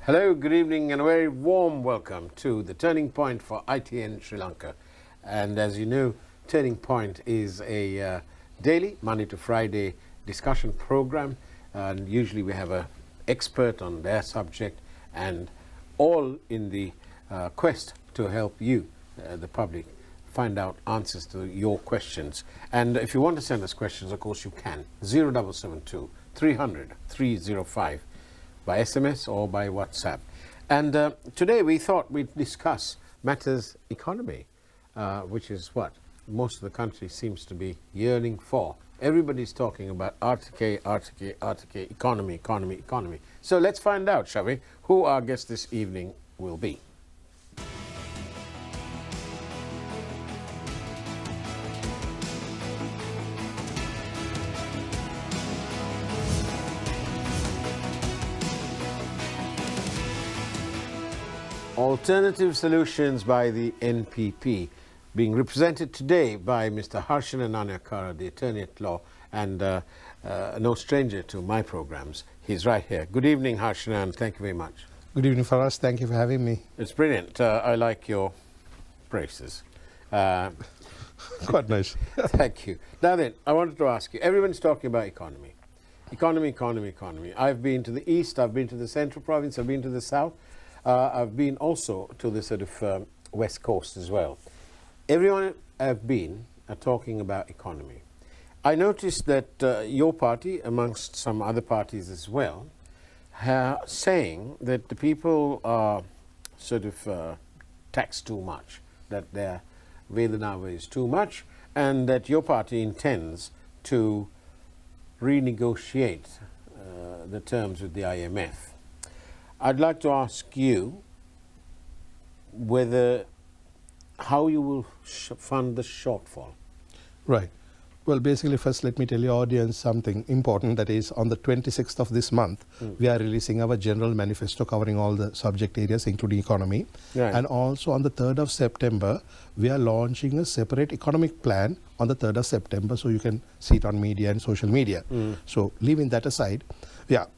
Hello, good evening and a very warm welcome to the Turning Point for ITN Sri Lanka. And as you know, Turning Point is a daily, Monday to Friday discussion program, and usually we have an expert on their subject, and all in the quest to help you, the public, find out answers to your questions. And if you want to send us questions, of course you can. 0772 300 305 by SMS or by WhatsApp. And today we thought we'd discuss matters economy, which is what most of the country seems to be yearning for. Everybody's talking about RTK, economy. So let's find out, shall we, who our guest this evening will be. Alternative Solutions by the NPP, being represented today by Mr. Harshana Nanayakkara, the Attorney at Law, and no stranger to my programs. He's right here. Good evening, Harshana, and thank you very much. Good evening, Faraz. Thank you for having me. It's brilliant. I like your braces. Quite nice. Thank you. Now then, I wanted to ask you, everyone's talking about economy. Economy. I've been to the east, I've been to the central province, I've been to the south. I've been also to the sort of west coast as well. Everyone I've been are talking about economy. I noticed that your party, amongst some other parties as well, are saying that the people are sort of taxed too much, that their Vedana is too much, and that your party intends to renegotiate the terms with the IMF. I'd like to ask you how you will fund the shortfall. Right. Well, basically, first let me tell your audience something important. That is, on the 26th of this month, we are releasing our general manifesto covering all the subject areas, including economy. Right. And also on the 3rd of September, we are launching a separate economic plan on the 3rd of September, so you can see it on media and social media. So leaving that aside,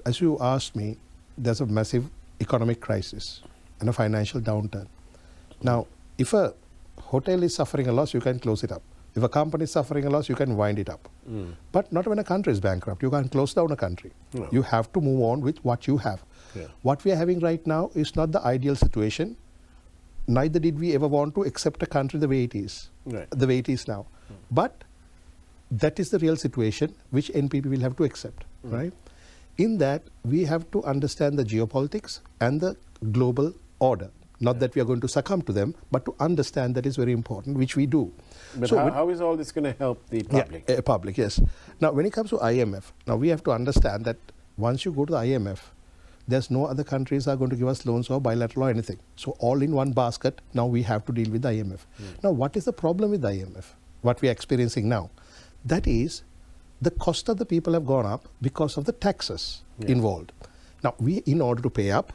as you asked me, there's a massive economic crisis and a financial downturn. Now, if a hotel is suffering a loss, you can close it up. If a company is suffering a loss, you can wind it up. But not when a country is bankrupt. You can't close down a country. No. You have to move on with what you have. Yeah. What we are having right now is not the ideal situation. Neither did we ever want to accept a country the way it is, the way it is now. But that is the real situation which NPP will have to accept, right? In that, we have to understand the geopolitics and the global order. Not that we are going to succumb to them, but to understand that is very important, which we do. But so how is all this going to help the public? Yeah, public, yes. Now, when it comes to IMF, now we have to understand that once you go to the IMF, there's no other countries are going to give us loans or bilateral or anything. So all in one basket, now we have to deal with the IMF. Now, what is the problem with the IMF? What we are experiencing now? That is, the cost of the people have gone up because of the taxes involved. Now, in order to pay up,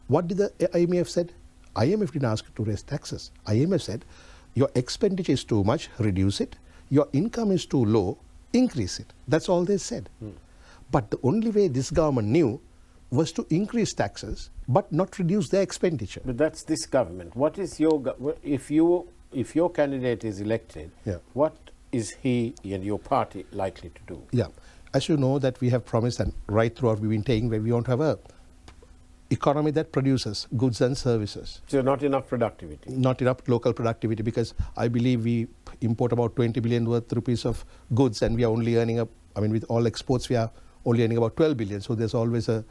what did the IMF said? IMF didn't ask to raise taxes. IMF said, your expenditure is too much, reduce it. Your income is too low, increase it. That's all they said. But the only way this government knew was to increase taxes, but not reduce their expenditure. But that's this government. What is if your candidate is elected, what is he and your party likely to do? Yeah, as you know that we have promised, and right throughout we've been saying where we want to have a economy that produces goods and services. So not enough productivity? Not enough local productivity, because I believe we import about 20 billion worth rupees of goods, and we are only earning with all exports we are only earning about 12 billion. So there's always a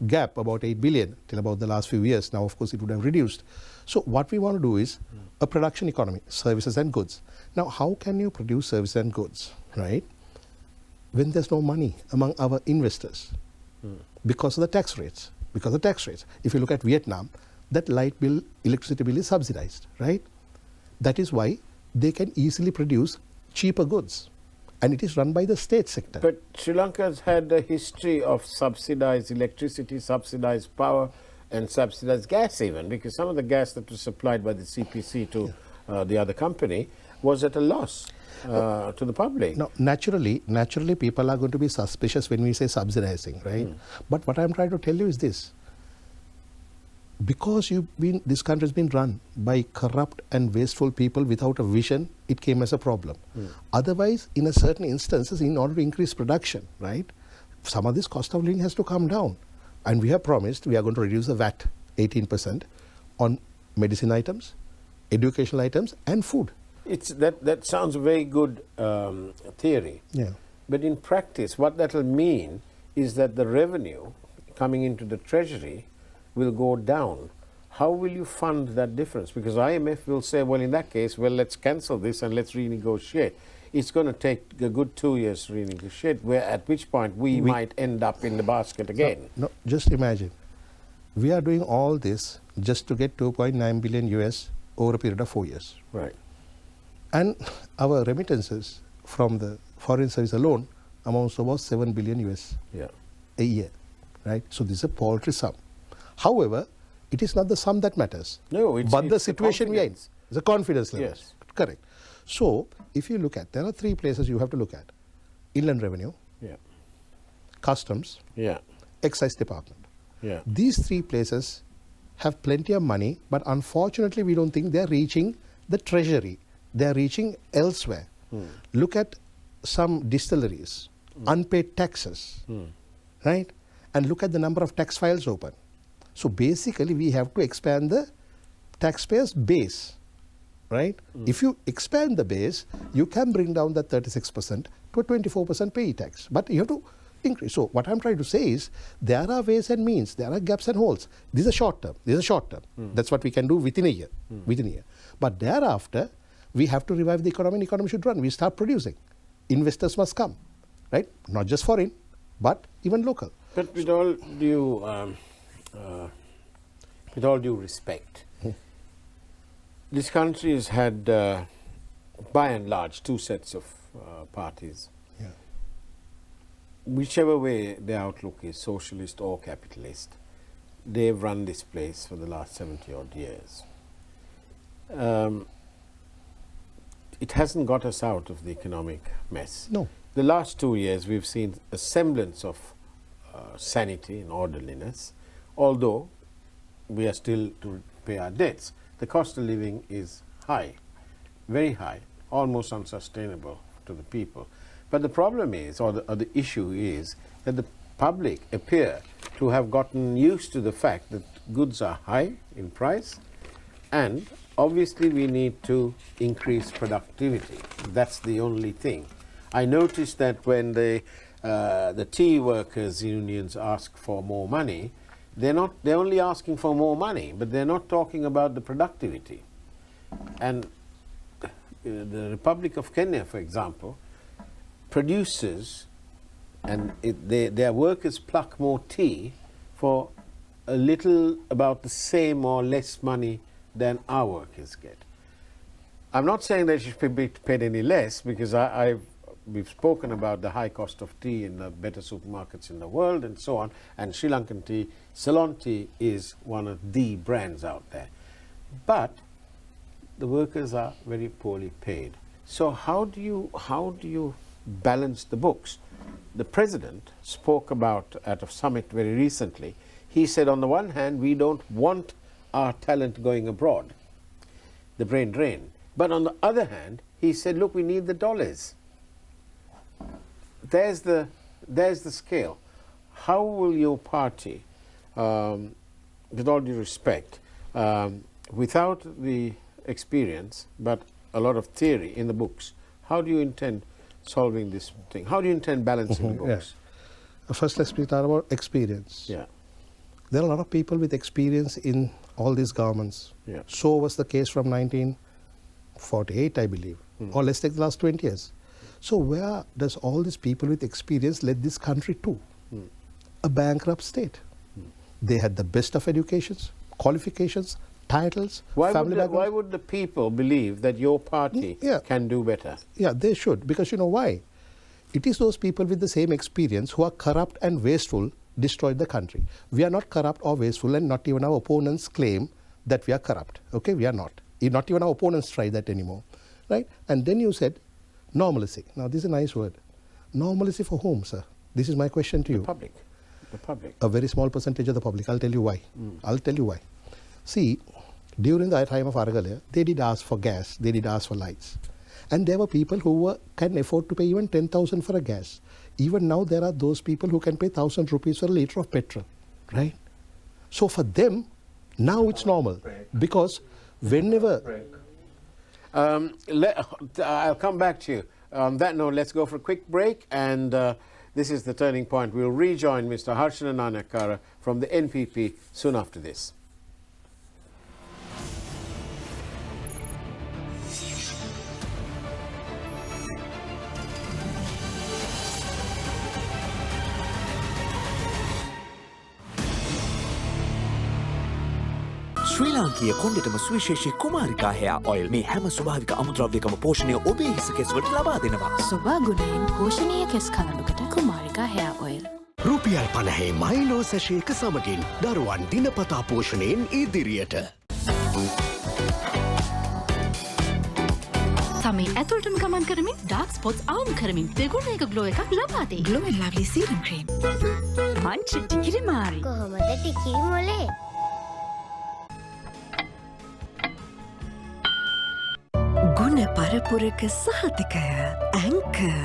gap about 8 billion till about the last few years. Now, of course, it would have reduced. So what we want to do is a production economy, services and goods. Now, how can you produce services and goods, right, when there's no money among our investors? Because of the tax rates. If you look at Vietnam, that light bill, electricity bill is subsidized, right? That is why they can easily produce cheaper goods. And it is run by the state sector. But Sri Lanka has had a history of subsidized electricity, subsidized power, and subsidized gas even, because some of the gas that was supplied by the CPC to the other company was at a loss. to the public. Now, naturally, people are going to be suspicious when we say subsidizing, right? But what I'm trying to tell you is this. because this country has been run by corrupt and wasteful people without a vision, it came as a problem. Otherwise, in a certain instances, in order to increase production, right, some of this cost of living has to come down. And we have promised we are going to reduce the VAT 18% on medicine items, educational items, and food. That sounds a very good theory. Yeah. But in practice, what that will mean is that the revenue coming into the treasury will go down. How will you fund that difference? Because IMF will say, well, in that case, well, let's cancel this and let's renegotiate. It's going to take a good 2 years to renegotiate, at which point we might end up in the basket again. No, just imagine. We are doing all this just to get 2.9 billion US over a period of 4 years. Right. And our remittances from the foreign service alone amounts to about 7 billion US a year. Right? So this is a paltry sum. However, it is not the sum that matters. No, it's the situation we are in. It's a confidence level. Yes. Correct. So, if you look at, there are 3 places you have to look at. Inland revenue, customs, excise department. These 3 places have plenty of money, but unfortunately we don't think they are reaching the treasury. They are reaching elsewhere. Look at some distilleries, unpaid taxes, right? And look at the number of tax files open. So basically we have to expand the taxpayers' base, right? If you expand the base, you can bring down that 36% to a 24% pay tax. But you have to increase. So what I'm trying to say is there are ways and means, there are gaps and holes. These are short term. That's what we can do within a year. But thereafter, we have to revive the economy and the economy should run. We start producing. Investors must come, right? Not just foreign, but even local. But with all due respect, this country has had, by and large, 2 sets of parties. Whichever way the outlook is, socialist or capitalist, they've run this place for the last 70-odd years. It hasn't got us out of the economic mess. No. The last 2 years, we've seen a semblance of sanity and orderliness, although we are still to pay our debts. The cost of living is high, very high, almost unsustainable to the people. But the problem is, or the issue is, that the public appear to have gotten used to the fact that goods are high in price, and obviously we need to increase productivity. That's the only thing. I noticed that when the tea workers' unions ask for more money, they're only asking for more money, but they're not talking about the productivity. And the Republic of Kenya, for example, produces, and their workers pluck more tea for a little, about the same or less money than our workers get. I'm not saying they should be paid any less, because we've spoken about the high cost of tea in the better supermarkets in the world and so on, and Sri Lankan tea, Ceylon tea, is one of the brands out there. But the workers are very poorly paid. So how do you balance the books? The president spoke about at a summit very recently. He said, on the one hand, we don't want our talent going abroad, the brain drain. But on the other hand, he said, look, we need the dollars. There's the scale. How will your party, with all due respect, without the experience, but a lot of theory in the books, how do you intend solving this thing? How do you intend balancing the books? First, let's start about experience. There are a lot of people with experience in all these governments. So was the case from 1948, I believe. Or let's take the last 20 years. So where does all these people with experience lead this country to? A bankrupt state. They had the best of educations, qualifications, titles, family backgrounds. Why would the people believe that your party can do better? Yeah, they should, because you know why? It is those people with the same experience who are corrupt and wasteful destroyed the country. We are not corrupt or wasteful, and not even our opponents claim that we are corrupt. Okay, we are not. Not even our opponents try that anymore, right? And then you said normalcy. Now this is a nice word. Normalcy for whom, sir? This is my question to you. The public. The public. A very small percentage of the public. I'll tell you why. I'll tell you why. See, during the time of Aragalaya, they did ask for gas, they did ask for lights. And there were people who can afford to pay even 10,000 for a gas. Even now, there are those people who can pay 1,000 rupees for a litre of petrol, right? So for them, now it's normal. Because whenever... I'll come back to you. On that note, let's go for a quick break. And this is the turning point. We'll rejoin Mr. Harshana Nanayakkara from the NPP soon after this. ශ්‍රී ලාංකීය කොණ්ඩෙටම සුවිශේෂී කුමාරිකා hair oil මේ හැම ස්වභාවික අමුද්‍රව්‍යකම පෝෂණය ඔබේ හිස කෙස්වලට ලබා දෙනවා. සෝභා ගුණයෙන් පෝෂණීය කෙස් කලඹකට කුමාරිකා hair oil. රුපියල් 50 මයිලෝ සැෂේක සමගින් දරුවන් දිනපතා පෝෂණයෙන් ඉදිරියට. සමේ ඇතුළටම ගමන් කරමින් ඩාර්ක් ස්පොට්ස් අවම කරමින් දෙගුණයක ග්ලෝ එකක් ලබා දෙයි. Glow and Lovely serum cream. Manchi Tikiri Marie. කොහොමද ටිකිරි මොලේ? ගුණ පරපුරක සහතිකය ඇංකර්.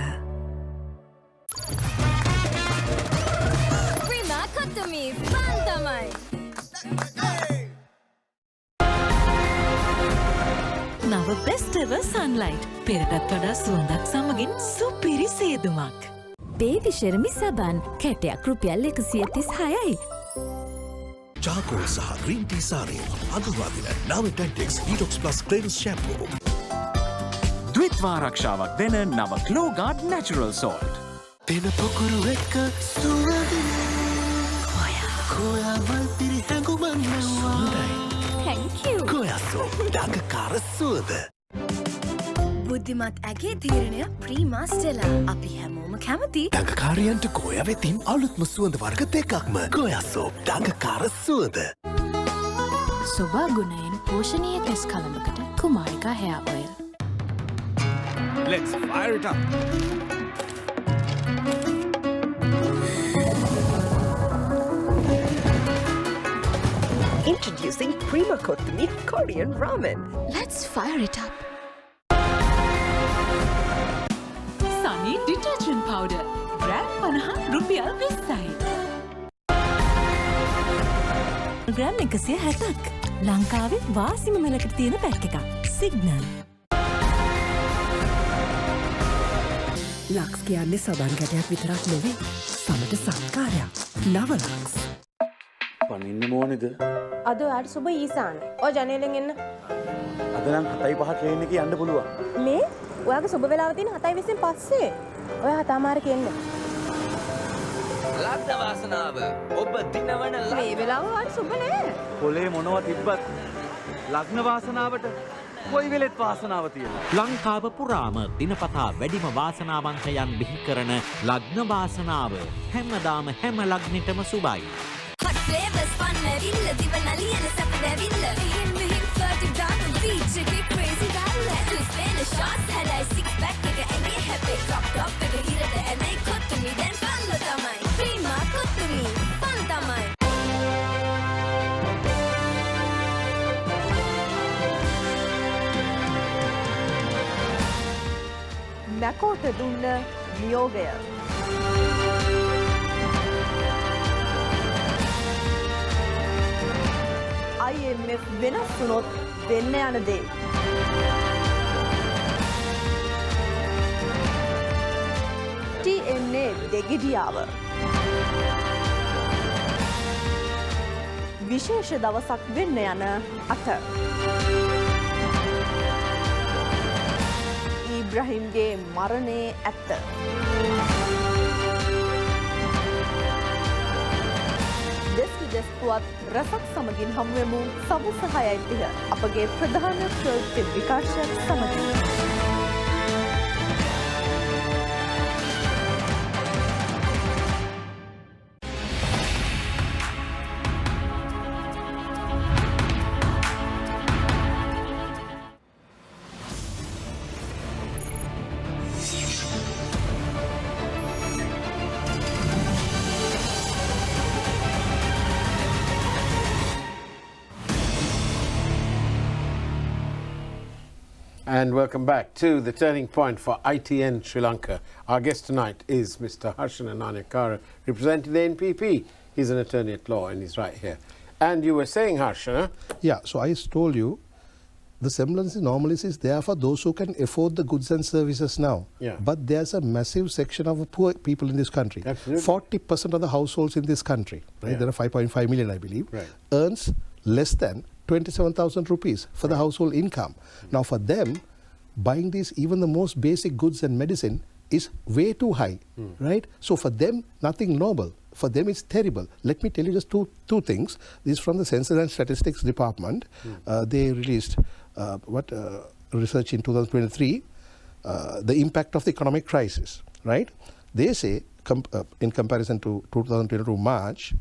ප්‍රීමා කොතුමි ෆන් තමයි. නව best ever sunlight. පෙරටත් වඩා සුවඳක් සමගින් සුපිරි සේදුමක්. බේබි ශර්මි සබන් කැටයක් රුපියල් 136යි. චාකෝල් සහ ග්‍රීන් ටී සාරය අනුවාදින නව ටෙන්ටෙක්ස් ඩීටොක්ස් ප්ලස් ක්ලෙන්ස් ෂැම්පූ. ද්විත්වාරක්ෂාවක් දෙන නව ක්ලෝගාඩ් නැචරල් සෝල්ට්. දෙන පොකුරු එක්ක සුවඳින් කොයාවල් පිරිහැඟුමන්නවා. Thank you. කොයාසෝ ඩඟකාර සුවඳ. බුද්ධිමත් ඇගේ තීරණය ප්‍රීමා ස්ටෙලා. අපි හැමෝම කැමති. ඩඟකාරයන්ට කොයා වෙතින් අලුත්ම සුවඳ වර්ග දෙකක්ම. කොයාසෝ ඩඟකාර සුවඳ. සෝභා ගුණයෙන් පෝෂණීය කෙස් කලඹකට කුමාරිකා hair oil. Let's fire it up. Introducing Prima Kottumi Korean Ramen. Let's fire it up. Sunny detergent powder. Gram 50 රුපියල් 20යි. ග්‍රෑම් 160ක්. ලංකාවේ වාසිම මිලකට තියෙන පැක් එකක්. සිග්නල්. ලක්ස් කියන්නේ සබන් ගැටයක් විතරක් නෙවෙයි. සමට සංකාරයක්. නව ලක්ස්. පනින්න මොනේද? අද ඔයාට සුබ ඊසාන. ඔය ජනේලෙන් එන්න. අද නම් 7:05 ට්‍රේන් එකේ යන්න පුළුවන්. මේ ඔයාගේ සුබ වෙලාව තියෙන 7:20න් පස්සේ. ඔයා හතමාරක එන්න. ලද්ද වාසනාව ඔබ දිනවන මේ වෙලාව ඔයාට සුබ නෑ. පොලේ මොනවා තිබ්බත් ලග්න වාසනාවට කොයි වෙලෙත් වාසනාව තියෙනවා. ලංකාව පුරාම දිනපතා වැඩිම වාසනාවන්තයන් බිහි කරන ලග්න වාසනාව හැමදාම හැම ලග්නෙටම සුබයි. Hot flavors fun ඇවිල්ල දිව නලියන සැප දැවිල්ල. මෙහින් flirty diamond beach එකේ crazy dial. Twist in the shots had I six pack එක ඇඟේ happy crop top එක හිරට ඇනේ කොතුමි දැන් fun තමයි. ප්‍රීමා කොතුමි fun තමයි. මැකෝට දුන්න නියෝගය. IMF වෙනස් වුණොත් වෙන්න යන දේ. TNA දෙගිඩියාව. විශේෂ දවසක් වෙන්න යන අට. ඉබ්‍රහීම්ගේ මරණයේ ඇත්ත. දෙස් විදෙස් පුවත් රසක් සමගින් හමුවෙමු සවස් 6:30 අපගේ ප්‍රධාන ප්‍රවෘත්ති විකාශයක් සමගින්. And welcome back to the Turning Point for ITN Sri Lanka. Our guest tonight is Mr. Harshana Nanayakkara, representing the NPP. He's an attorney at law and he's right here. And you were saying, Harshana? Yeah, so I told you, the semblance of normalcy is there for those who can afford the goods and services now. Yeah. But there's a massive section of poor people in this country. Absolutely. 40% of the households in this country, right? Yeah. There are 5.5 million, I believe, Right. earns less than 27,000 rupees for the household income. Now for them, buying these, even the most basic goods and medicine is way too high, right? So for them, nothing normal. For them, it's terrible. Let me tell you just two things. This is from the Census and Statistics Department. They released research in 2023, the impact of the economic crisis, right? They say, in comparison to 2022 March,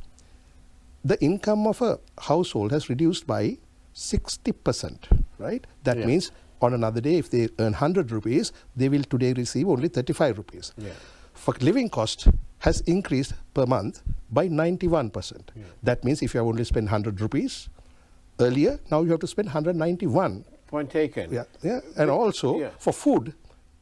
the income of a household has reduced by 60%, right? That means on another day, if they earn 100 rupees, they will today receive only 35 rupees. Yeah. For living cost has increased per month by 91%. Yeah. That means if you have only spent 100 rupees earlier, now you have to spend 191. Point taken. Yeah, yeah. And also for food,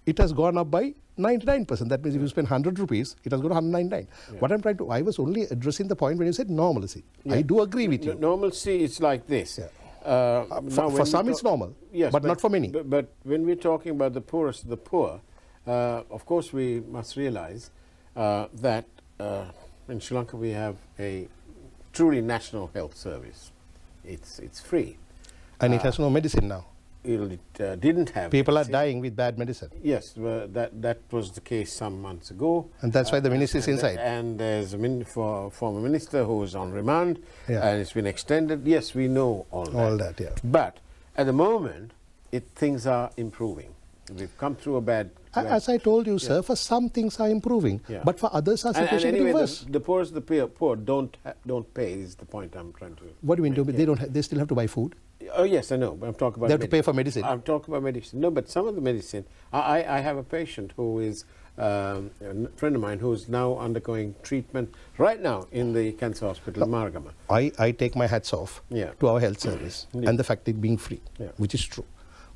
it has gone up by 99%. That means if you spend 100 rupees, it has gone to 199. Yeah. What I'm trying to, I was only addressing the point when you said normalcy. I do agree with you. Normalcy is like this. For some it's normal, but not for many. But when we're talking about the poorest of the poor, of course we must realize that in Sri Lanka we have a truly national health service. It's free. And it has no medicine now. It didn't have. People are dying with bad medicine. Yes, that was the case some months ago. And that's why the minister is inside. And there's a former minister who is on remand, and it's been extended. Yes, we know all that. All that, yeah. But at the moment, things are improving. We've come through a bad. As I told you, sir, for some things are improving, but for others our situation and anyway, is worse. the poorest of the poor don't pay. Is the point I'm trying to. What do you mean? They don't. They still have to buy food. Oh yes, I know. But I'm talking about. They have to pay for medicine. I'm talking about medicine. No, but some of the medicine. I have a patient who is a friend of mine who's now undergoing treatment right now in the cancer hospital in Margama. I take my hats off to our health service and the fact it being free, which is true.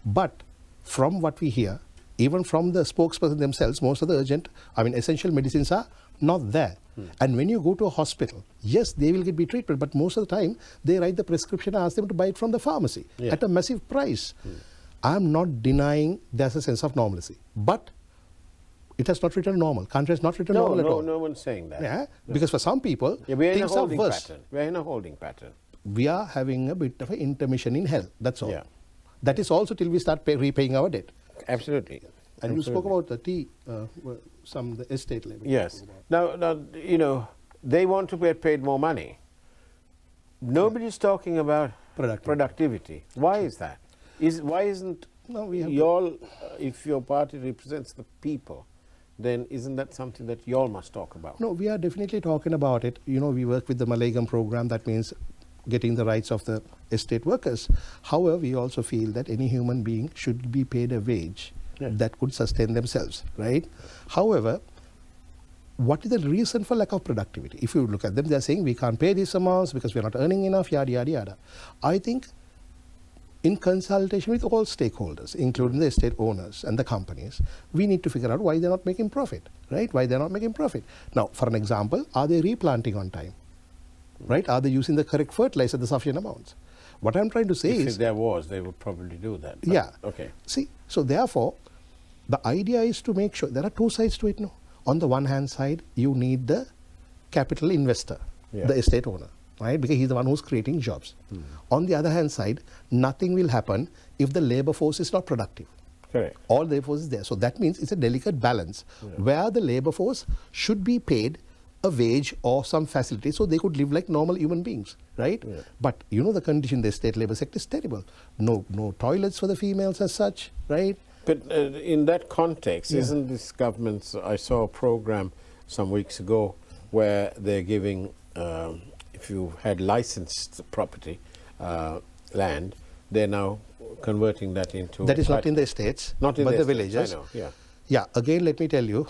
But from what we hear, even from the spokesperson themselves, most of the essential medicines are not there. And when you go to a hospital, yes, they will be treatment, but most of the time they write the prescription and ask them to buy it from the pharmacy at a massive price. I'm not denying there's a sense of normalcy, but it has not returned normal. Country has not returned normal at all. No one's saying that. Yeah, because for some people, things are worse. We're in a holding pattern. We are having a bit of an intermission in health, that's all. Yeah. That is also till we start repaying our debt. Absolutely. And you spoke about the the estate labor. Yes. Now, they want to get paid more money. Nobody's talking about productivity. Why is that? Why isn't if your party represents the people, then isn't that something that you all must talk about? No, we are definitely talking about it. We work with the Malayagam program. That means getting the rights of the estate workers. However, we also feel that any human being should be paid a wage that could sustain themselves, right? However, what is the reason for lack of productivity? If you look at them, they are saying we can't pay these amounts because we are not earning enough, yada, yada, yada. I think in consultation with all stakeholders, including the estate owners and the companies, we need to figure out why they're not making profit, right? Why they're not making profit. Now, for an example, are they replanting on time? Right? Are they using the correct fertilizer, the sufficient amounts? What I'm trying to say is... If there was, they would probably do that. Yeah. Okay. See, so therefore, the idea is to make sure, there are two sides to it now. On the one hand side, you need the capital investor, the estate owner, right? Because he's the one who's creating jobs. On the other hand side, nothing will happen if the labor force is not productive. Correct. All labor force is there. So that means it's a delicate balance where the labor force should be paid a wage or some facility so they could live like normal human beings, right? But the condition in the state labor sector is terrible. No toilets for the females as such, right? But in that context, isn't this government's... I saw a program some weeks ago where they're giving, if you had licensed property, land, they're now converting that into... That is not in the estates, but the villages. I know, Yeah, again, let me tell you,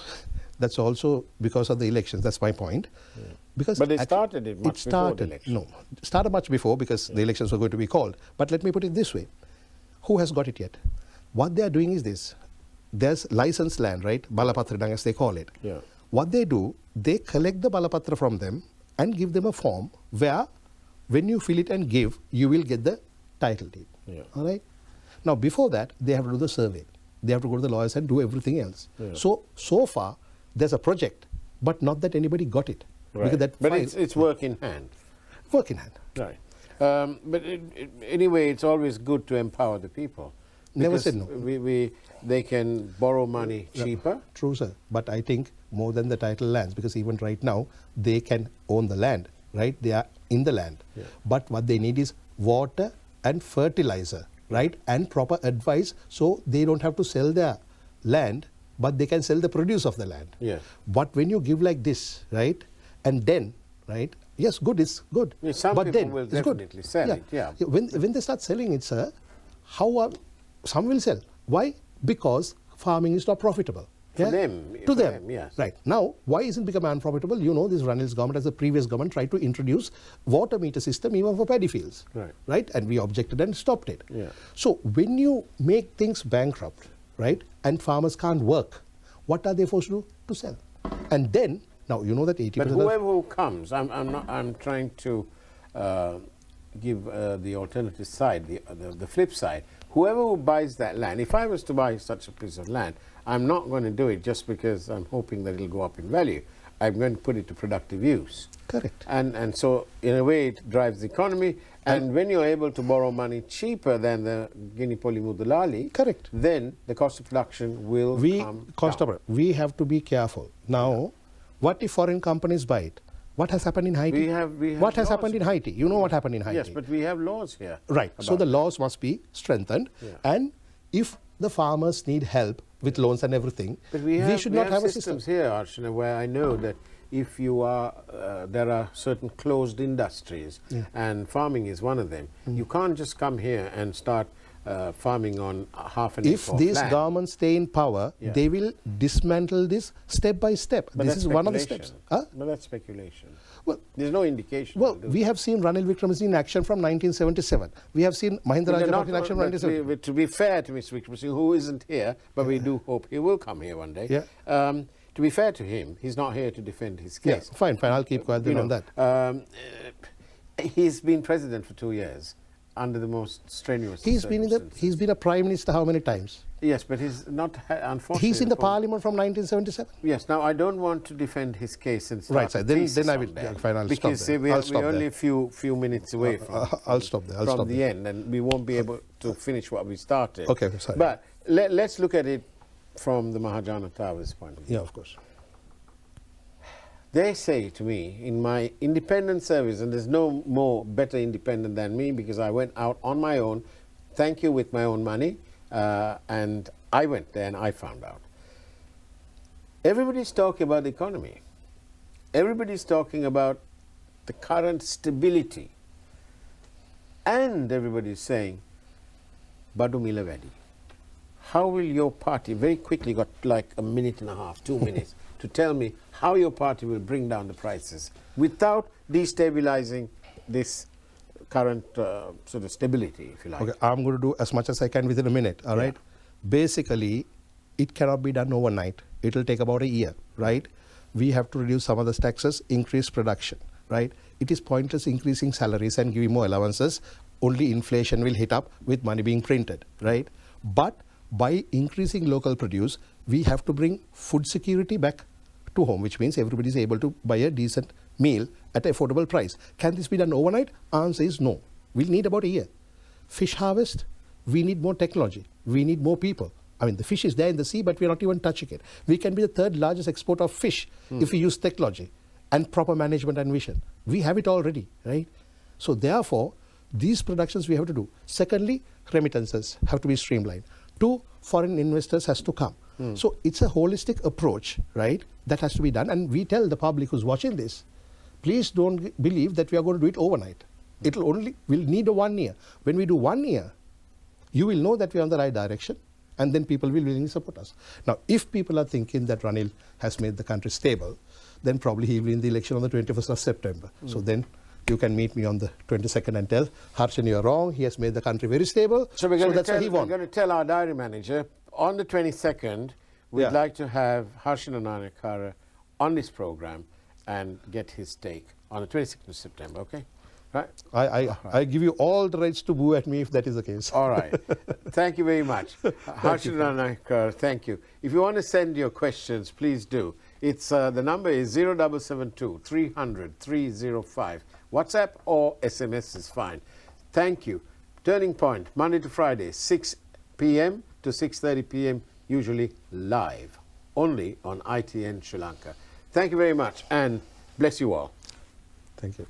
that's also because of the elections. That's my point. Because but they started it much before the election. No, it started much before because the elections were going to be called. But let me put it this way. Who has got it yet? What they are doing is this. There's licensed land, right? Balapatra, as they call it. Yeah. What they do, they collect the balapatra from them and give them a form where when you fill it and give, you will get the title deed. Yeah. All right? Now, before that, they have to do the survey. They have to go to the lawyers and do everything else. Yeah. So far, there's a project, but not that anybody got it. Right. Because that But file- it's work in hand. Work in hand. Right. But anyway, it's always good to empower the people. Never Because said no. They can borrow money cheaper. True, sir. But I think more than the title lands, because even right now, they can own the land, right? They are in the land. Yeah. But what they need is water and fertilizer, right? And proper advice, so they don't have to sell their land, but they can sell the produce of the land. Yeah. But when you give like this, right? And then, right? Yes, good is good. Yeah, some but people then will it's good. definitely sell it, yeah. When they start selling it, sir, some will sell. Why? Because farming is not profitable. For them, To for them. them, yes. Right. Now, why isn't become unprofitable? You know, this Ranil's government, as the previous government, tried to introduce water meter system even for paddy fields. Right. Right? And we objected and stopped it. Yeah. So, when you make things bankrupt, right, and farmers can't work, what are they forced to do? To sell. And then, now, you know that 80% But of whoever who comes, I'm trying to give the alternative side, the flip side. Whoever who buys that land, if I was to buy such a piece of land, I'm not going to do it just because I'm hoping that it'll go up in value. I'm going to put it to productive use. Correct. And so, in a way, it drives the economy. And when you're able to borrow money cheaper than the Guinea Poli Mudalali, Correct. then the cost of production will come down. We have to be careful. Now, what if foreign companies buy it? What has happened in Haiti? We have what has laws. happened in Haiti? You know what happened in Haiti? Yes, but we have laws here. Right. So about the it. laws must be strengthened. Yeah. And if the farmers need help with loans and everything, But we should not have a system. systems here, Harshana, where I know that if you are, there are certain closed industries, and farming is one of them. You can't just come here and start farming on half an If acre of these land. governments stay in power, Yeah. they will dismantle this step by step. But This that's is one of the speculation. steps. Huh? But that's speculation. Well, There's no indication. well, they'll do we that. have seen Ranil Wickremesinghe in action from 1977. We have seen Mahinda But they're Rajapaksa in not- action from but 1977. to be fair to Mr. Wickremesinghe, who isn't here, but we do hope he will come here one day. Yeah. To be fair to him, he's not here to defend his Yeah, case. fine. I'll keep quiet then on that. He's been president for 2 years under the most strenuous He's circumstances. been a prime minister how many times? Yes, but he's not, unfortunately... He's in the for- parliament from 1977. Yes, now I don't want to defend his case and start Right, sir. a Then thesis I will- on that, yeah, fine, I'll stop because there. we're I'll stop only there. a few minutes away from I'll stop there. I'll from stop the there. end, and we won't be able to finish what we started. Okay, sorry. But let's look at it from the Mahajana Towers point of view. Yeah, of course. They say to me, in my independent service, and there's no more better independent than me because I went out on my own, thank you, with my own money, and I went there and I found out. Everybody's talking about the economy. Everybody's talking about the current stability. And everybody's saying, Badu Mila Vedi. How will your party, very quickly, got like a minute and a half, 2 minutes, to tell me how your party will bring down the prices without destabilizing this current sort of stability, if you like. Okay, I'm going to do as much as I can within a minute, all right? Basically, it cannot be done overnight. It will take about a year, right? We have to reduce some of the taxes, increase production, right? It is pointless increasing salaries and giving more allowances. Only inflation will hit up with money being printed, right? But by increasing local produce, we have to bring food security back to home, which means everybody is able to buy a decent meal at an affordable price. Can this be done overnight? Answer is no. We'll need about a year. Fish harvest, we need more technology. We need more people. I mean, the fish is there in the sea, but we're not even touching it. We can be the third largest exporter of fish if we use technology and proper management and vision. We have it already, right? So therefore, these productions we have to do. Secondly, remittances have to be streamlined. 2, foreign investors has to come. So it's a holistic approach, right? That has to be done. And we tell the public who's watching this, please don't believe that we are going to do it overnight. We'll need a 1 year. When we do 1 year, you will know that we are on the right direction, and then people will willingly support us. Now, if people are thinking that Ranil has made the country stable, then probably he will win the election on the 21st of September. So then you can meet me on the 22nd and tell Harshan, you're wrong. He has made the country very stable. So we're going, that's what he we're wants. going to tell our diary manager on the 22nd, we'd like to have Harshana Nanayakkara on this program and get his take on the 26th of September, okay? Right? I give you all the rights to boo at me if that is the case. All right. Thank you very much. Harshana Nanayakkara, thank you. If you want to send your questions, please do. It's the number is 0772 300 305. WhatsApp or SMS is fine. Thank you. Turning Point, Monday to Friday, 6 p.m. to 6:30 p.m., usually live, only on ITN Sri Lanka. Thank you very much and bless you all. Thank you.